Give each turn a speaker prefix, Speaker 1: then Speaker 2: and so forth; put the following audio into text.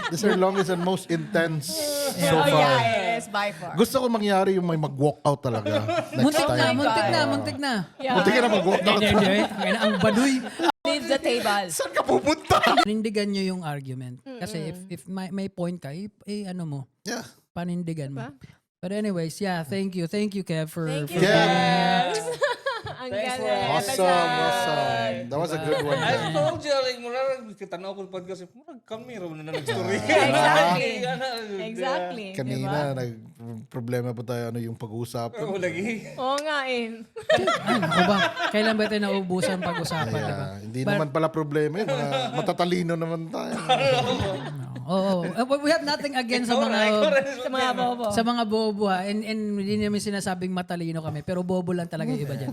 Speaker 1: This is our longest and most intense so
Speaker 2: Oh,
Speaker 1: far.
Speaker 2: yes, by far.
Speaker 1: Gusto ko mangyari yung may mag-walk out talaga next time.
Speaker 3: Muntik na.
Speaker 2: Yeah.
Speaker 1: Muntik ka na mag-walk out.
Speaker 3: Hindi. Ang baduy.
Speaker 2: Leave the table.
Speaker 1: Saan ka pupunta?
Speaker 3: Panindigan nyo yung argument. Kasi if may point ka, ano mo,
Speaker 1: Yeah.
Speaker 3: panindigan mo. But anyways, yeah, thank you. Thank you, Kev, for...
Speaker 2: Thank you,
Speaker 3: for-
Speaker 1: Yeah.
Speaker 2: Ang
Speaker 4: Thanks for
Speaker 2: galing.
Speaker 1: Awesome. That was a good one.
Speaker 4: I told you, like, murag, kitanaw ko podcast, murag kami, raw na nag-story.
Speaker 2: Exactly.
Speaker 4: Ano,
Speaker 2: Exactly.
Speaker 1: Kanina, nag-problema pa tayo ano yung pag-uusapan.
Speaker 4: Oo, lagi.
Speaker 2: Oo nga eh.
Speaker 3: Ay, ako ba? Kailan ba tayo naubusan pag-usapan,
Speaker 1: Yeah,
Speaker 3: diba?
Speaker 1: hindi naman pala problema yun. Mga matatalino naman tayo.
Speaker 3: Oo. We have nothing against sa mga
Speaker 2: Sa mga bobo.
Speaker 3: bobo ha. And hindi namin sinasabing matalino kami. Pero bobo lang talaga yung iba dyan.